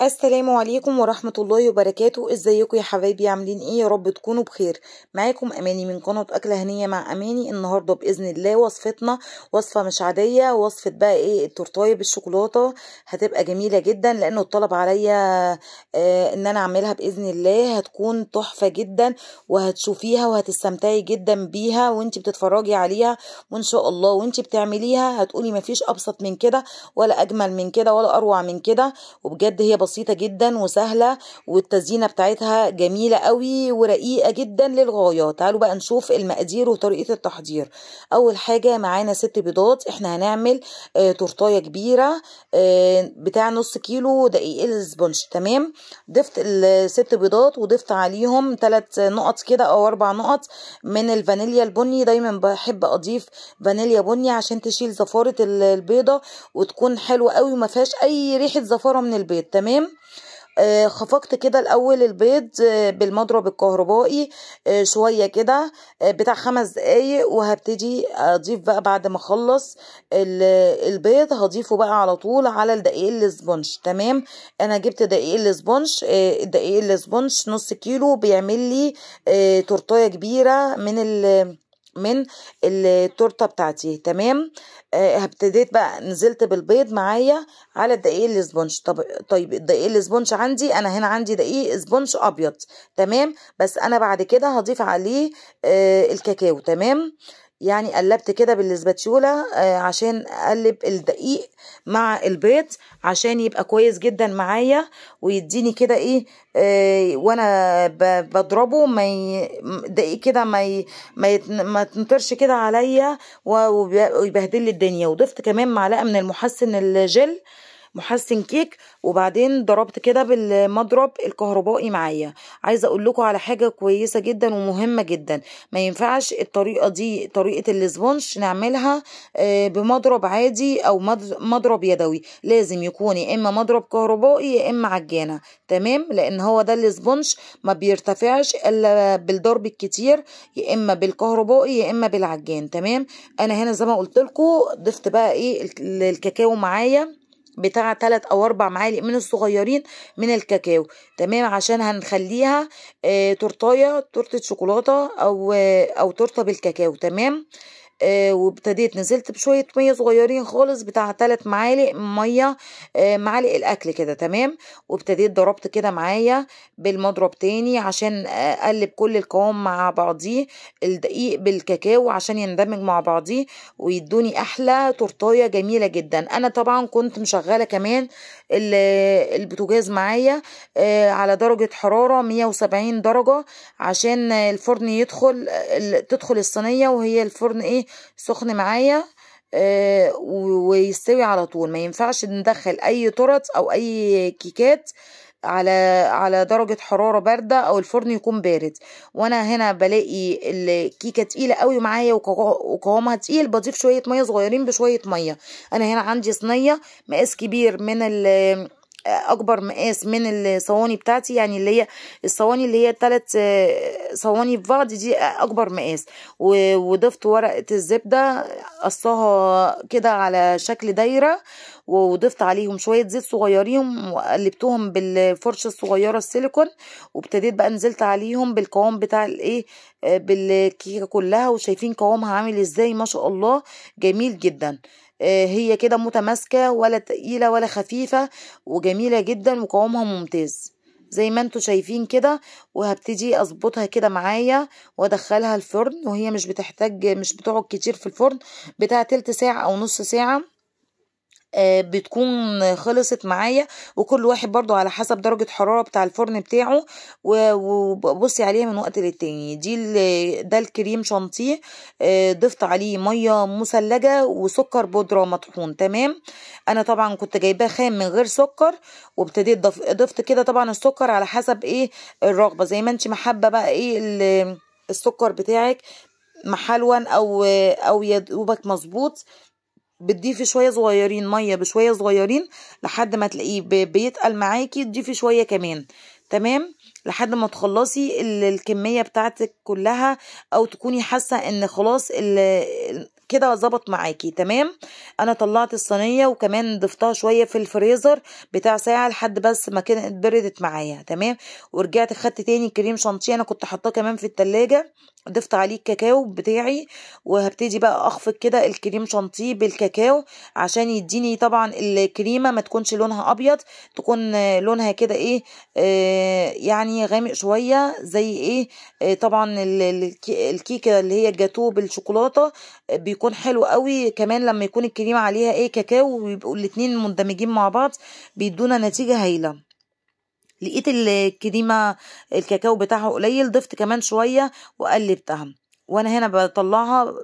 السلام عليكم ورحمة الله وبركاته. ازيكم يا حبايبي؟ عاملين ايه؟ يا رب تكونوا بخير. معاكم اماني من قناة اكلة هنية مع اماني. النهاردة باذن الله وصفتنا وصفة مش عادية، وصفة بقى ايه؟ التورتايه بالشوكولاتة. هتبقى جميلة جدا لانه الطلب عليا ان انا اعملها باذن الله. هتكون تحفة جدا وهتشوفيها وهتستمتعي جدا بيها وانت بتتفرجي عليها، وان شاء الله وانت بتعمليها هتقولي مفيش ابسط من كده ولا اجمل من كده ولا اروع من كده. وبجد هي بسيطة جدا وسهلة، والتزيينة بتاعتها جميلة قوي ورقيقة جدا للغاية. تعالوا بقى نشوف المقادير وطريقة التحضير. اول حاجة معانا 6 بيضات. احنا هنعمل تورتايه كبيرة بتاع نص كيلو دقيق الاسبونج. تمام. ضفت ال6 بيضات وضفت عليهم 3 نقط كده او 4 نقط من الفانيليا البني. دايما بحب اضيف فانيليا بني عشان تشيل زفارة البيضة وتكون حلوة قوي وما فيهاش اي ريحة زفارة من البيض. تمام. خفقت كده الاول البيض بالمضرب الكهربائي شويه كده بتاع 5 دقايق، وهبتدي اضيف بقى بعد ما اخلص البيض هضيفه بقى على طول على الدقيق الاسبونج. تمام. انا جبت دقيق الاسبونج، الدقيق الاسبونج نص كيلو بيعمل لي تورتايه كبيره من التورته بتاعتي. تمام. ابتديت بقى نزلت بالبيض معايا على الدقيق الاسبونج. طيب الدقيق الاسبونج عندي انا هنا عندي دقيق اسبونج ابيض. تمام. بس انا بعد كده هضيف عليه الكاكاو. تمام. يعني قلبت كده بالسباتشوله عشان اقلب الدقيق مع البيض عشان يبقى كويس جدا معايا ويديني كده ايه وانا بضربه دقيق كده ما تنطرش كده عليا ويبهدل لي الدنيا. وضفت كمان معلقه من المحسن الجل، محسن كيك، وبعدين ضربت كده بالمضرب الكهربائي معايا. عايزه اقول لكم على حاجه كويسه جدا ومهمه جدا. ما ينفعش الطريقه دي طريقه الاسبونج نعملها بمضرب عادي او مضرب يدوي. لازم يكون يا اما مضرب كهربائي يا اما عجانه. تمام. لان هو ده الاسبونج ما بيرتفعش الا بالضرب الكتير، يا اما بالكهربائي يا اما بالعجان. تمام. انا هنا زي ما قلت لكم ضفت بقى ايه الكاكاو معايا بتاع 3 أو 4 معالق من الصغيرين من الكاكاو. تمام. عشان هنخليها تورتة شوكولاتة او تورتة بالكاكاو. تمام. وابتديت نزلت بشوية مية صغيرين خالص بتاع 3 معالق مية، معالق الأكل كده. تمام. وابتديت ضربت كده معايا بالمضرب تاني عشان أقلب كل القوام مع بعضيه، الدقيق بالكاكاو عشان يندمج مع بعضيه ويدوني أحلى تورتاية جميلة جدا. أنا طبعا كنت مشغلة كمان البوتاجاز معايا على درجة حرارة 170 درجة عشان الفرن تدخل الصينية وهي الفرن ايه سخن معايا ويستوي على طول. ما ينفعش ندخل اي تورت او اي كيكات على درجة حرارة باردة او الفرن يكون بارد. وانا هنا بلاقي الكيكة تقيلة قوي معايا وقوامها تقيل، بضيف شوية مية صغيرين بشوية مية. انا هنا عندي صينية مقاس كبير من اكبر مقاس من الصواني بتاعتي، يعني اللي هي الصواني اللي هي 3 صواني في بعض، دي اكبر مقاس. وضفت ورقة الزبدة قصاها كده على شكل دايرة، وضفت عليهم شوية زيت صغيرين وقلبتهم بالفرشة الصغيرة السيليكون. وابتديت بقى نزلت عليهم بالقوام بتاع الايه بالكيكة كلها، وشايفين قوامها عامل ازاي؟ ما شاء الله جميل جدا. هي كده متماسكة ولا تقيلة ولا خفيفة وجميلة جدا وقوامها ممتاز زي ما انتوا شايفين كده. وهبتدي اظبطها كده معايا وادخلها الفرن، وهي مش بتقعد كتير في الفرن، بتاع تلت ساعة او نص ساعة بتكون خلصت معايا. وكل واحد برضو على حسب درجة حرارة بتاع الفرن بتاعه وبصي عليها من وقت للتاني. ده الكريم شانتيه، ضفت عليه مية مثلجة وسكر بودرة مطحون. تمام. انا طبعا كنت جايباه خام من غير سكر، وابتديت ضفت كده طبعا السكر على حسب ايه الرغبة، زي ما انت محبة بقى ايه السكر بتاعك محلون او يدوبك مظبوط. بتضيفي شويه صغيرين ميه بشويه صغيرين لحد ما تلاقيه بيتقل معاكي، تضيفي شويه كمان. تمام. لحد ما تخلصي الكميه بتاعتك كلها، او تكوني حاسه ان خلاص كده ظبط معاكي. تمام. انا طلعت الصينيه وكمان ضفتها شويه في الفريزر بتاع ساعه لحد بس ما كانت بردت معايا. تمام. ورجعت خدت تاني كريم شانتيه، انا كنت حاطاه كمان في التلاجة، ضفت عليه الكاكاو بتاعي، وهبتدي بقى اخفق كده الكريم شانتيه بالكاكاو عشان يديني طبعا الكريمه ما تكونش لونها ابيض، تكون لونها كده ايه، يعني غامق شويه زي ايه. طبعا الكيكه اللي هي الجاتو بالشوكولاته بيكون حلو قوي كمان لما يكون الكريمه عليها ايه كاكاو، ويبقوا الاتنين مندمجين مع بعض بيدونا نتيجه هايله. لقيت الكريمه الكاكاو بتاعها قليل، ضفت كمان شويه وقلبتها، وانا هنا بطلعها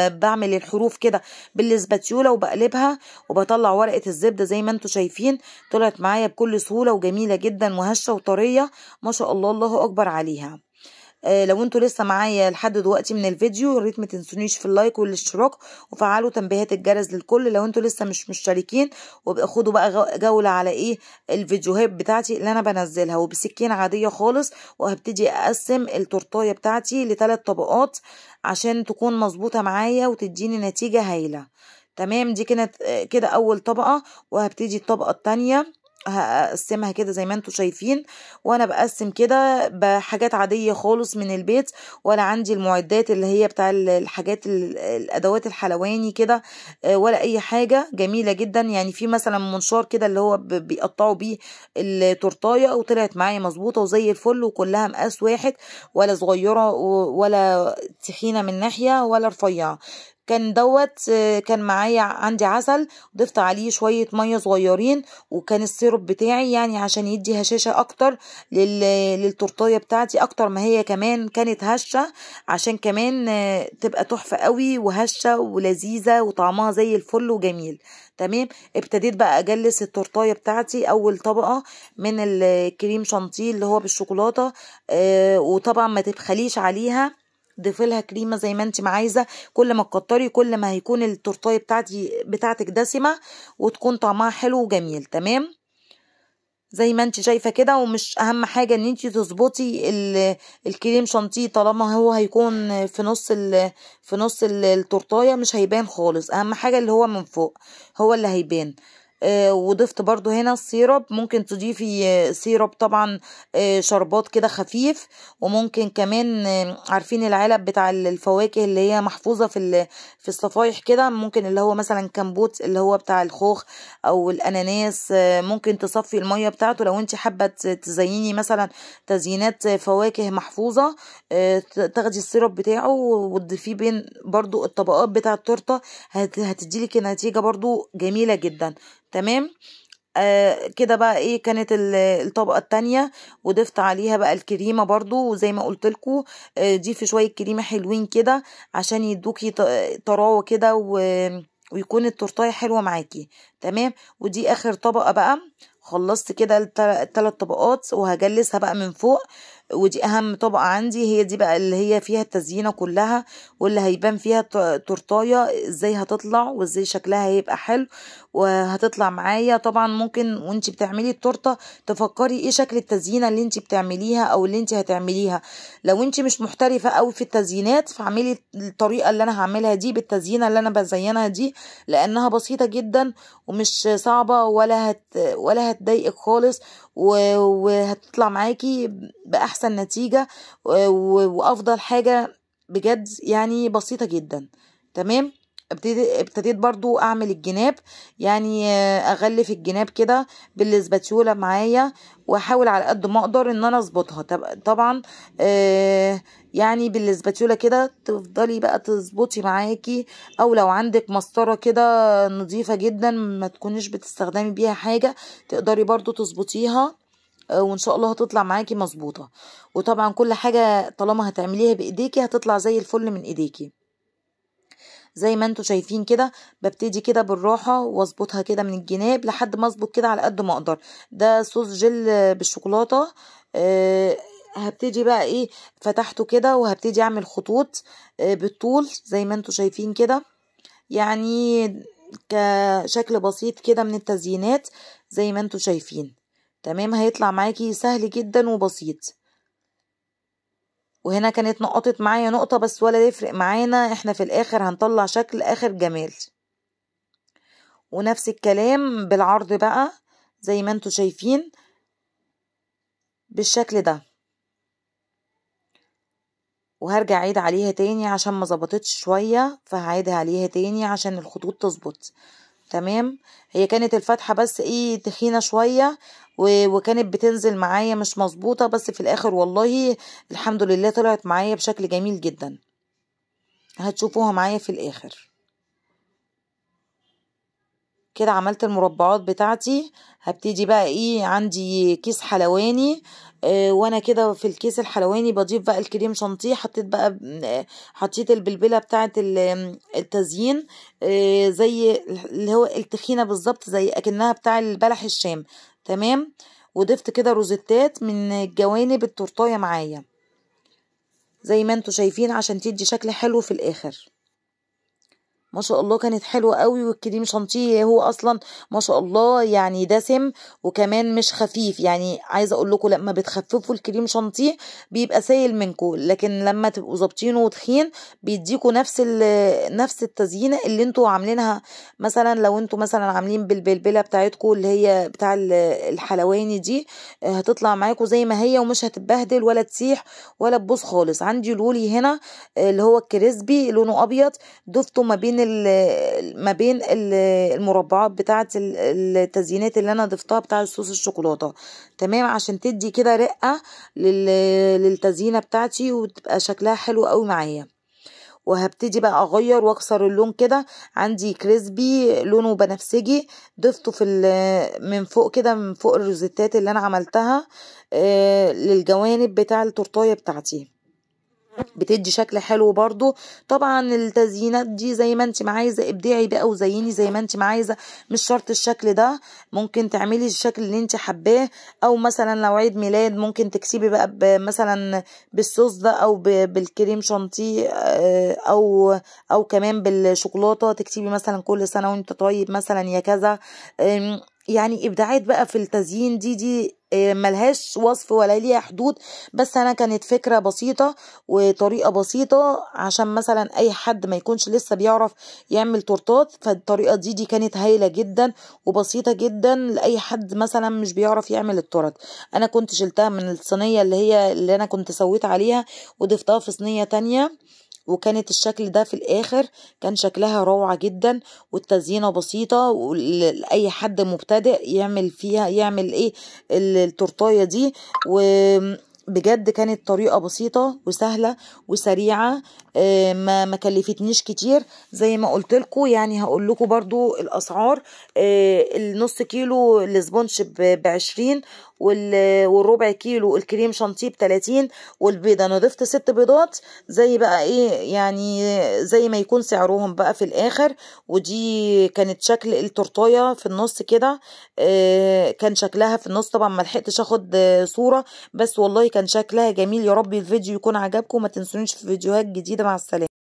بعمل الحروف كده بالاسباتيولا وبقلبها، وبطلع ورقه الزبده زي ما انتم شايفين. طلعت معايا بكل سهوله وجميله جدا وهشه وطريه ما شاء الله، الله اكبر عليها. لو انتوا لسه معايا لحد دلوقتي من الفيديو، يا ريت ما تنسونيش في اللايك والاشتراك وفعلوا تنبيهات الجرس للكل لو انتوا لسه مش مشتركين. وابقى خدوا بقى جولة على ايه الفيديوهات بتاعتي اللي انا بنزلها، وبسكينة عادية خالص. وهبتدي اقسم التورتايه بتاعتي ل3 طبقات عشان تكون مظبوطة معايا وتديني نتيجة هايلة. تمام. دي كانت كده اول طبقة، وهبتدي الطبقة التانية هقسمها كده زي ما انتوا شايفين. وانا بقسم كده بحاجات عادية خالص من البيت، ولا عندي المعدات اللي هي بتاع الحاجات الادوات الحلواني كده، ولا اي حاجة. جميلة جدا يعني. في مثلا منشار كده اللي هو بيقطعوا بيه التورتايه، وطلعت معايا مظبوطة وزي الفل، وكلها مقاس واحد، ولا صغيرة ولا تخينة من ناحية ولا رفيعة. كان كان معايا عندي عسل، ضفت عليه شوية مية صغيرين، وكان السيرب بتاعي يعني عشان يدي هشاشة اكتر للتورتايه بتاعتي، اكتر ما هي كمان كانت هشة، عشان كمان تبقى تحفة قوي وهشة ولذيذة وطعمها زي الفل وجميل. تمام. ابتديت بقى اجلس التورتايه بتاعتي، اول طبقة من الكريم شانتيه اللي هو بالشوكولاتة، وطبعا ما تبخليش عليها، ضيفي لها كريمه زي ما انت ما عايزه. كل ما تكتري كل ما هيكون التورتايه بتاعتك دسمه وتكون طعمها حلو وجميل. تمام. زي ما انت شايفه كده. ومش اهم حاجه ان انت تظبطي الكريم شانتيه، طالما هو هيكون في نص التورتايه مش هيبان خالص. اهم حاجه اللي هو من فوق هو اللي هيبان. وضفت برضو هنا السيرب، ممكن تضيفي سيرب طبعا، شربات كده خفيف. وممكن كمان عارفين العلب بتاع الفواكه اللي هي محفوظة في الصفايح كده، ممكن اللي هو مثلا كمبوت اللي هو بتاع الخوخ او الاناناس، ممكن تصفي المية بتاعته لو انت حابة تزيني مثلا تزيينات فواكه محفوظة. تاخدي السيرب بتاعه وتضيفيه بين برضو الطبقات بتاع التورته، هتديلك نتيجة برضو جميلة جدا. تمام. كده بقى ايه كانت الطبقة التانية، وضفت عليها بقى الكريمة برضو وزي ما قلت لكم. ضيفي شوية كريمة حلوين كده عشان يدوكي طراوة كده ويكون التورتايه حلوة معاكي. تمام. ودي اخر طبقة بقى، خلصت كده ال3 طبقات، وهجلسها بقى من فوق. ودي اهم طبقة عندي، هي دي بقى اللي هي فيها التزيينة كلها، واللي هيبان فيها التورتايه ازاي هتطلع وازاي شكلها هيبقى حلو وهتطلع معايا. طبعا ممكن وانت بتعملي التورته تفكري ايه شكل التزيينه اللي انت بتعمليها او اللي انت هتعمليها. لو انت مش محترفه قوي في التزيينات، فاعملي الطريقه اللي انا هعملها دي بالتزيينه اللي انا بزينها دي، لانها بسيطه جدا ومش صعبه ولا هتضايقك خالص، وهتطلع معاكي باحسن نتيجه وافضل حاجه بجد يعني، بسيطه جدا. تمام. ابتديت برضو اعمل الجناب، يعني اغلف الجناب كده بالاسباتيولا معايا، واحاول على قد ما اقدر ان انا اظبطها. طبعا يعني بالاسباتيولا كده تفضلي بقى تظبطي معاكي، او لو عندك مسطره كده نظيفه جدا ما تكونيش بتستخدمي بيها حاجه، تقدري برضو تظبطيها، وان شاء الله هتطلع معاكي مظبوطه. وطبعا كل حاجه طالما هتعمليها بايديكي هتطلع زي الفل من ايديكي. زي ما انتوا شايفين كده ببتدي كده بالراحة واظبطها كده من الجناب لحد ما اظبط كده على قد ما اقدر. ده صوص جل بالشوكولاتة. هبتدي بقى ايه فتحته كده، وهبتدي اعمل خطوط بالطول زي ما انتوا شايفين كده، يعني كشكل بسيط كده من التزيينات زي ما انتوا شايفين. تمام. هيطلع معاكي سهل جدا وبسيط. وهنا كانت نقطت معايا نقطة بس ولا يفرق معانا، احنا في الاخر هنطلع شكل اخر جمال. ونفس الكلام بالعرض بقى زي ما انتوا شايفين بالشكل ده. وهرجع اعيد عليها تاني عشان ما ظبطتش شوية، فهعيدها عليها تاني عشان الخطوط تظبط. تمام. هي كانت الفتحة بس ايه تخينة شوية وكانت بتنزل معايا مش مظبوطة، بس في الاخر والله الحمد لله طلعت معايا بشكل جميل جدا. هتشوفوها معايا في الاخر. كده عملت المربعات بتاعتي. هبتدي بقى ايه، عندي كيس حلواني، وانا كده في الكيس الحلواني بضيف بقى الكريم شانتيه. حطيت بقى حطيت البلبله بتاعه التزيين، زي اللي هو التخينه بالظبط زي اكنها بتاع البلح الشام. تمام. وضفت كده روزيتات من جوانب التورتايه معايا زي ما انتوا شايفين عشان تدي شكل حلو في الاخر. ما شاء الله كانت حلوة قوي. والكريم شانتيه هو اصلا ما شاء الله يعني دسم وكمان مش خفيف. يعني عايزه اقول لكم لما بتخففوا الكريم شانتيه بيبقى سايل منكم، لكن لما تبقوا ظابطينه وتخين بيديكوا نفس التزيينه اللي انتوا عاملينها. مثلا لو انتوا مثلا عاملين بالبلبله بتاعتكم اللي هي بتاع الحلواني دي، هتطلع معاكم زي ما هي ومش هتتبهدل ولا تسيح ولا تبوظ خالص. عندي لولي هنا اللي هو الكريسبي لونه ابيض، ضفته ما بين المربعات بتاعه التزيينات اللي انا ضفتها بتاع الصوص الشوكولاته. تمام. عشان تدي كده رقه للتزيينه بتاعتي وتبقى شكلها حلو قوي معايا. وهبتدي بقى اغير واكسر اللون كده. عندي كريسبي لونه بنفسجي ضفته من فوق كده، من فوق الروزيتات اللي انا عملتها للجوانب بتاع التورتايه بتاعتي، بتدي شكل حلو برضو. طبعا التزيينات دي زي ما انت ما عايزه ابدعي بقى وزيني زي ما انت ما عايزه، مش شرط الشكل ده، ممكن تعملي الشكل اللي انت حباه. او مثلا لو عيد ميلاد ممكن تكسبي بقى مثلا بالصوص ده او بالكريم شانتيه، او كمان بالشوكولاته، تكتبي مثلا كل سنه وانت طيب مثلا يا كذا. يعني ابداعات بقى في التزيين دي ملهاش وصف ولا ليها حدود. بس انا كانت فكرة بسيطة وطريقة بسيطة عشان مثلا اي حد ما يكونش لسه بيعرف يعمل تورتات، فالطريقة دي كانت هايلة جدا وبسيطة جدا لاي حد مثلا مش بيعرف يعمل التورت. انا كنت شلتها من الصينية اللي انا كنت سويت عليها وضفتها في صينية تانية، وكانت الشكل ده في الاخر كان شكلها روعة جدا. والتزيينة بسيطة ولأي حد مبتدئ يعمل فيها يعمل ايه التورتاية دي. وبجد كانت طريقة بسيطة وسهلة وسريعة، ما كلفتنيش كتير زي ما قلت لكم. يعني هقول لكم برضو الاسعار. النص كيلو الاسبونش ب20، والربع كيلو الكريم شانتيه ب30، والبيضة انا ضفت 6 بيضات زي بقى ايه يعني زي ما يكون سعرهم بقى في الاخر. ودي كانت شكل التورتايه في النص كده، كان شكلها في النص. طبعا ما لحقتش اخد صورة، بس والله كان شكلها جميل. يا رب الفيديو يكون عجبكم، ما تنسونيش في فيديوهات جديدة. مع السلامة.